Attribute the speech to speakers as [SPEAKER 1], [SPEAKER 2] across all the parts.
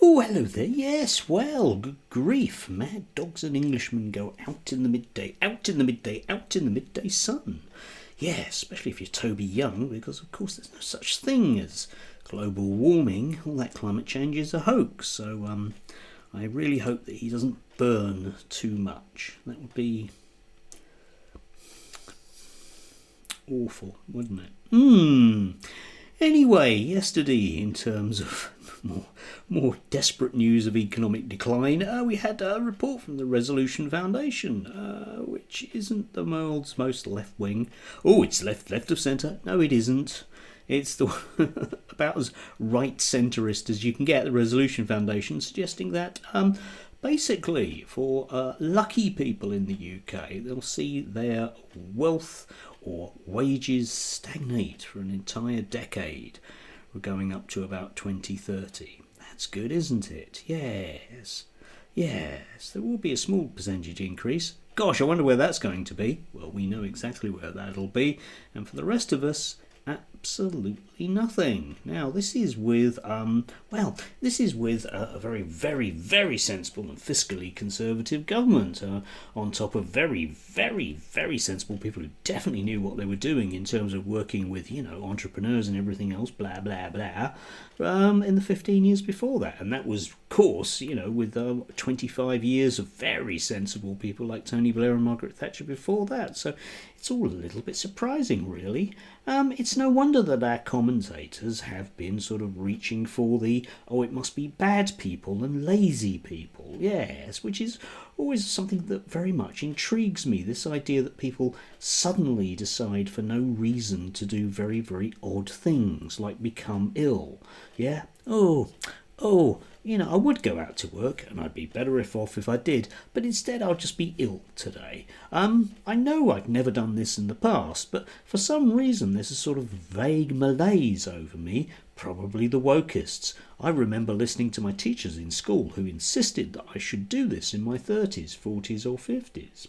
[SPEAKER 1] Oh, hello there. Yes, well, good grief. Mad dogs and Englishmen go out in the midday, out in the midday, out in the midday sun. Yeah, especially if you're Toby Young, because of course there's no such thing as global warming. All that climate change is a hoax. So I really hope that he doesn't burn too much. That would be awful, wouldn't it? Anyway, yesterday, in terms of more desperate news of economic decline, we had a report from the Resolution Foundation, which isn't the world's most left-wing. Oh, it's left of centre. No, it isn't. It's the about as right-centrist as you can get. The Resolution Foundation suggesting that basically for lucky people in the UK, they'll see their wealth or wages stagnate for an entire decade. We're going up to about 2030. That's good, isn't it? Yes. There will be a small percentage increase. Gosh, I wonder where that's going to be. Well, we know exactly where that'll be. And for the rest of us, absolutely nothing. Now, this is with a very, very, very sensible and fiscally conservative government, on top of very, very, very sensible people who definitely knew what they were doing in terms of working with, entrepreneurs and everything else, blah, blah, blah, in the 15 years before that. And that was, of course, with 25 years of very sensible people like Tony Blair and Margaret Thatcher before that. So it's all a little bit surprising, really. It's no wonder that our commentators have been sort of reaching for it must be bad people and lazy people, yes, which is always something that very much intrigues me, this idea that people suddenly decide for no reason to do very, very odd things, like become ill, yeah? I would go out to work, and I'd be better off if I did, but instead I'll just be ill today. I know I've never done this in the past, but for some reason there's a sort of vague malaise over me, probably the wokists. I remember listening to my teachers in school who insisted that I should do this in my 30s, 40s or 50s,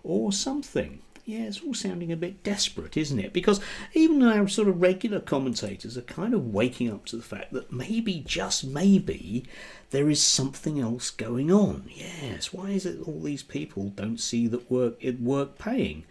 [SPEAKER 1] or something. Yeah, it's all sounding a bit desperate, isn't it? Because even our sort of regular commentators are kind of waking up to the fact that maybe, just maybe, there is something else going on. Yes, why is it all these people don't see that work paying?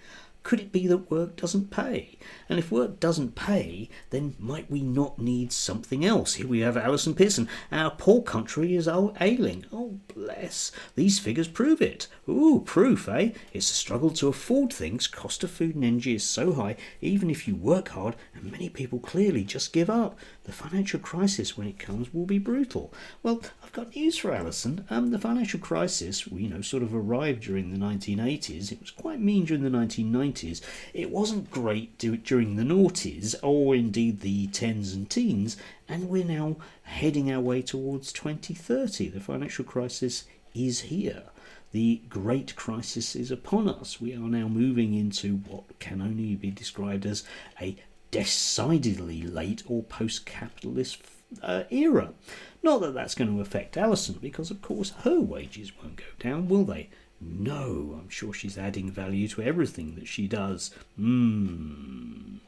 [SPEAKER 1] Could it be that work doesn't pay? And if work doesn't pay, then might we not need something else? Here we have Alison Pearson. Our poor country is ailing. Oh, bless. These figures prove it. Ooh, proof, eh? It's a struggle to afford things. Cost of food and energy is so high, even if you work hard, and many people clearly just give up. The financial crisis, when it comes, will be brutal. Well, I've got news for Alison. The financial crisis, sort of arrived during the 1980s. It was quite mean during the 1990s. It wasn't great during the noughties, or indeed the tens and teens, and we're now heading our way towards 2030. The financial crisis is here. The great crisis is upon us. We are now moving into what can only be described as a decidedly late or post-capitalist era. Not that that's going to affect Alison, because of course her wages won't go down, will they? No, I'm sure she's adding value to everything that she does. Meanwhile,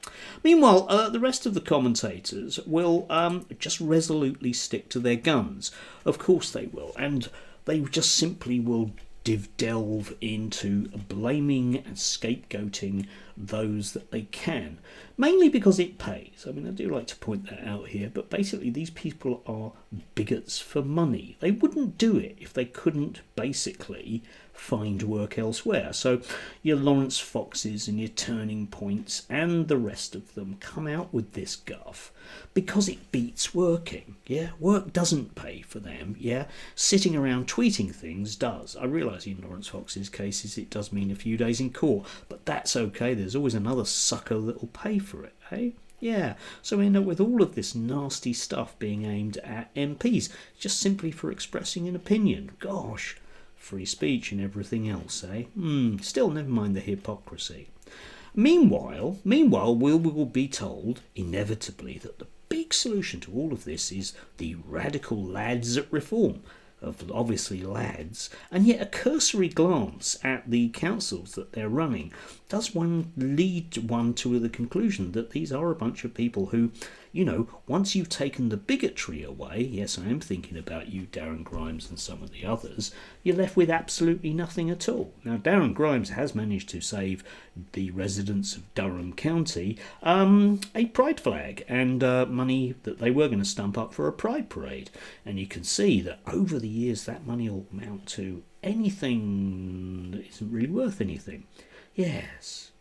[SPEAKER 1] the rest of the commentators will just resolutely stick to their guns. Of course they will, and they just simply will delve into blaming and scapegoating those that they can, mainly because it pays. I mean, I do like to point that out here, but basically these people are bigots for money. They wouldn't do it if they couldn't basically find work elsewhere. So your Lawrence Foxes and your Turning Points and the rest of them come out with this guff because it beats working. Yeah, work doesn't pay for them. Yeah, sitting around tweeting things does. I realise in Lawrence Fox's cases it does mean a few days in court, but that's okay. There's always another sucker that will pay for it, eh? Yeah, so we end up with all of this nasty stuff being aimed at MPs just simply for expressing an opinion. Gosh, free speech and everything else, eh? Still, never mind the hypocrisy. Meanwhile, we will be told, inevitably, that the big solution to all of this is the radical lads at reform. of obviously lads, and yet a cursory glance at the councils that they're running does one lead one to the conclusion that these are a bunch of people who, you know, once you've taken the bigotry away, yes, I am thinking about you, Darren Grimes, and some of the others, you're left with absolutely nothing at all. Now, Darren Grimes has managed to save the residents of Durham County a pride flag and money that they were going to stump up for a pride parade. And you can see that over the years that money will amount to anything that isn't really worth anything. Yes.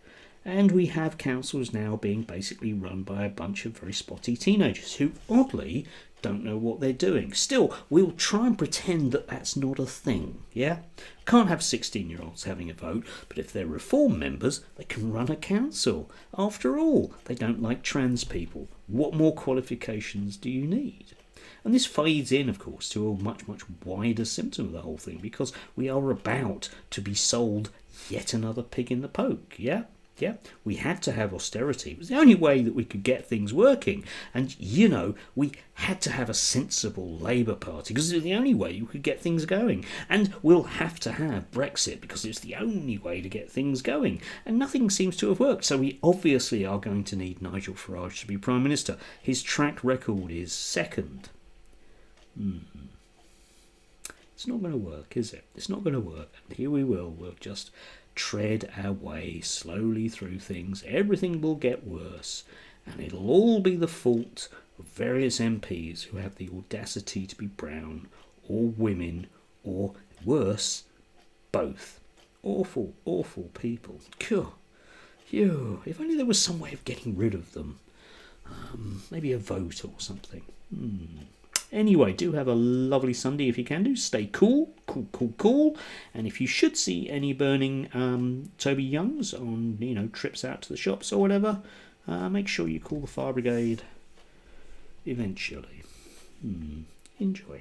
[SPEAKER 1] And we have councils now being basically run by a bunch of very spotty teenagers who, oddly, don't know what they're doing. Still, we'll try and pretend that that's not a thing, yeah? Can't have 16-year-olds having a vote, but if they're reform members, they can run a council. After all, they don't like trans people. What more qualifications do you need? And this fades in, of course, to a much, much wider symptom of the whole thing, because we are about to be sold yet another pig in the poke, yeah? Yeah, we had to have austerity. It was the only way that we could get things working. And, you know, we had to have a sensible Labour Party because it was the only way you could get things going. And we'll have to have Brexit because it's the only way to get things going. And nothing seems to have worked. So we obviously are going to need Nigel Farage to be Prime Minister. His track record is second. It's not going to work, is it? It's not going to work. And here we will. We'll just tread our way slowly through things. Everything will get worse, and it'll all be the fault of various MPs who have the audacity to be brown or women or worse, both. Awful, awful people. Phew. If only there was some way of getting rid of them. Maybe a vote or something. Anyway, do have a lovely Sunday if you can do. Stay cool. And if you should see any burning Toby Youngs on, you know, trips out to the shops or whatever, make sure you call the fire brigade eventually. Enjoy.